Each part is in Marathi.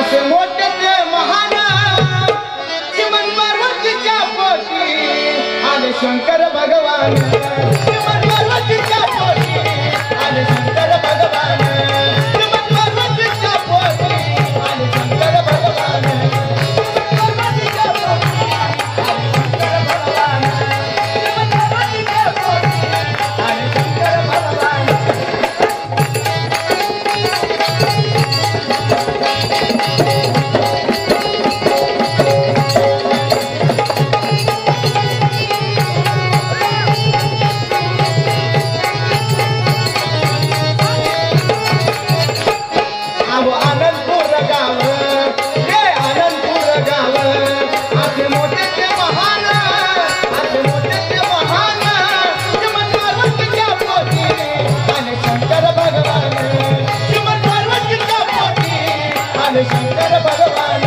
असे मोठे ते महान श्रीमंत पार्वतीच्या पोटी आले शंकर भगवान श्रीमंत पार्वतीच्या पोटी आले शंकर भगवान श्रीमंत पार्वतीच्या पोटी आले शंकर भगवान पार्वतीच्या पोटी आले शंकर भगवान श्रीमंत पार्वतीच्या पोटी आले शंकर भगवान शंकर भगवान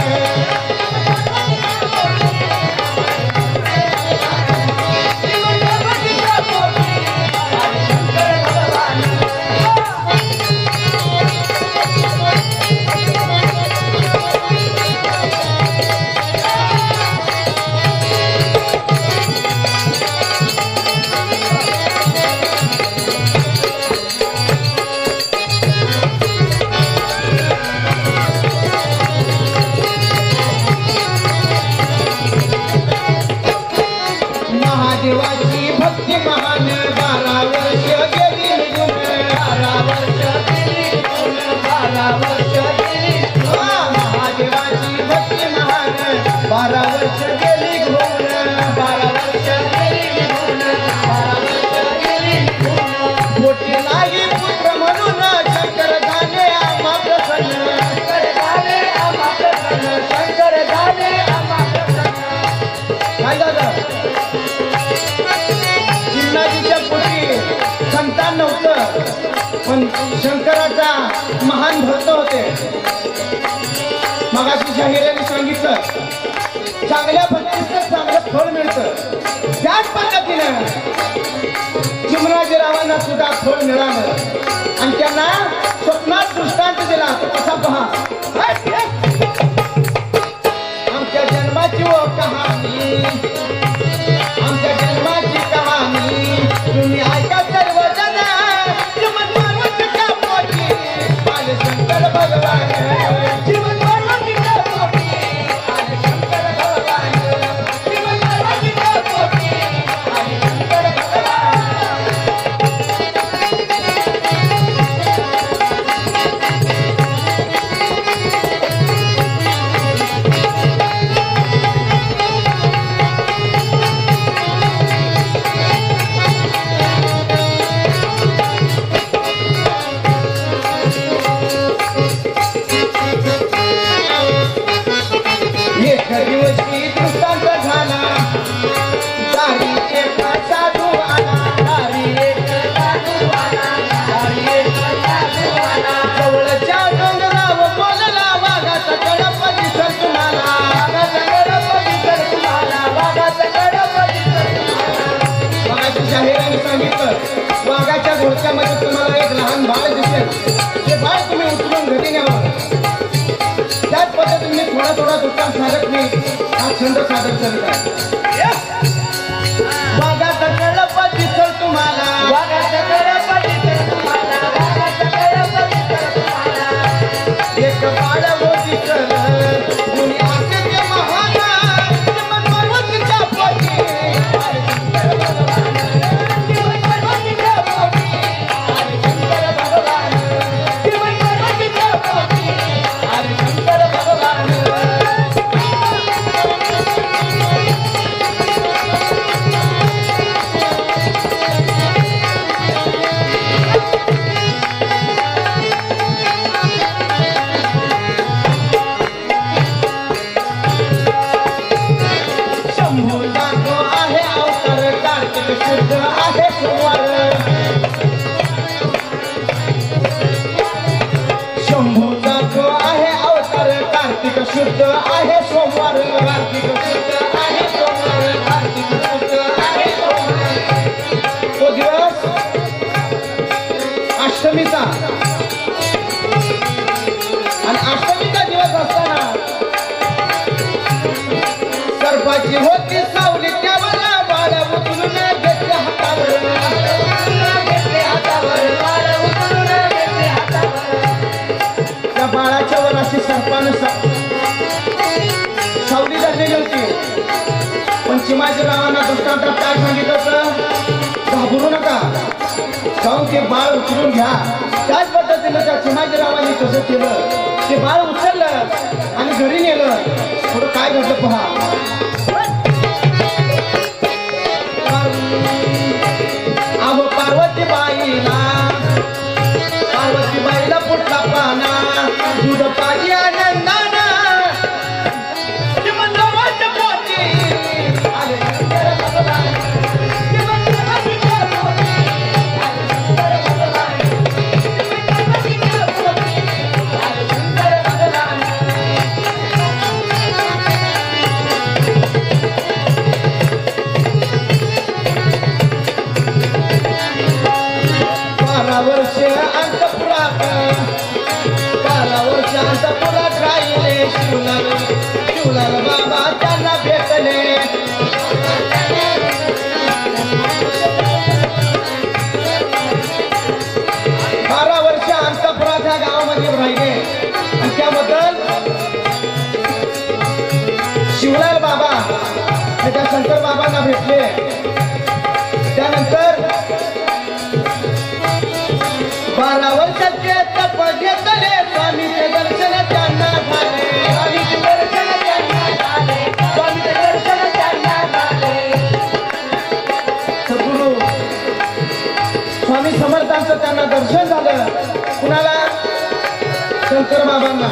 महादेवाची भक्ती महान 12 वर्ष गेली निघून 12 वर्ष गेली निघून 12 वर्ष गेली महादेवाची भक्ती महान 12 वर्ष गेली निघून 12 वर्ष गेली निघून 12 वर्ष गेली निघून मोठी नाही पुत्र म्हणून शंकर झाले आम्हा प्रसन्न शंकर झाले आम्हा प्रसन्न शंकर झाले आम्हा प्रसन्न काय झालं चिन्नाजीच्या पोटी संतान नव्हतं पण शंकराचा महान भक्त होते मगाशी शाहिरांनी सांगितलं चांगल्या भक्तीचं चांगलं फळ मिळतं त्याच पद्धतीनं चिमणाजीरावांना सुद्धा फळ मिळालं आणि त्यांना स्वप्नात दृष्टांत दिला कसा पहा आमच्या जन्माची व कहाणी आमच्या जन्माची कहाणी तुम्ही ऐका सर्वजण श्रीमंत पार्वतीच्या पोटी आले शंकर भगवान श्रीमंत पार्वतीच्या पोटी आले शंकर भगवान श्रीमंत पार्वतीच्या पोटी आले शंकर भगवान दिवशी दृष्टांत झाला दारी एक साधू आला दारी एक साधू आला दारी एक साधू आला जवळच्या डोंगरावर बोलला वाघाचा कडप दिसत तुम्हाला वाघाचा कडप दिसत तुम्हाला वाघाचा कडप दिसत तुम्हाला वाघाची शाहिरांनी सांगितलं वाघाच्या घोडक्यामध्ये तुम्हाला एक लहान बाळ दिसेल ते बाळ तुम्ही उचलून घरी न्यावं त्याच पद्धतीने थोडा दुकान साधत मी हा छंद सादर करीत आहे वाघाचा कडप दिसल तुम्हाला वाघाचा कडप दिसल तुम्हाला वाघाचा कडप दिसल तुम्हाला एक बाळ दिसल तुम्ही असे ते महान श्रीमंत पार्वतीच्या पोटी आले शंकर भगवान श्रीमंत पार्वतीच्या पोटी आले शंकर भगवान श्रीमंत पार्वतीच्या पोटी आले शंकर भगवान बर्फाची होती सावली त्यावर बाळ उचलून घेतले हातावर त्या बाळाच्या वर अशी सर्पानं सावली धरलेली होती पण चिमाजीरावांना दृष्टांतात काय सांगितलं होतं घाबरू नका जाऊन ते बाळ उचलून घ्या त्याच पद्धतीनं त्या चिमाजीरावांनी कसं केलं ते बाळ उचललं आणि घरी नेलं थोडं काय घडलं पहा अहो पार्वतीबाईला पुटला पाना दूध पाणी आनंदाना अंतपुरात राहिले शिवलाल बाबा त्यांना भेटले 12 वर्ष अंतपुरात ह्या गावामध्ये राहिले आणि त्याबद्दल शिवलाल बाबा हे त्या शंकर बाबांना भेटले त्यानंतर 12 वर्षाचे तप घेतले स्वामीचे दर्शन त्यांना झाले स्वामीचे दर्शन त्यांना झाले सद्गुरू स्वामी समर्थांचं त्यांना दर्शन झालं कुणाला शंकर बाबांना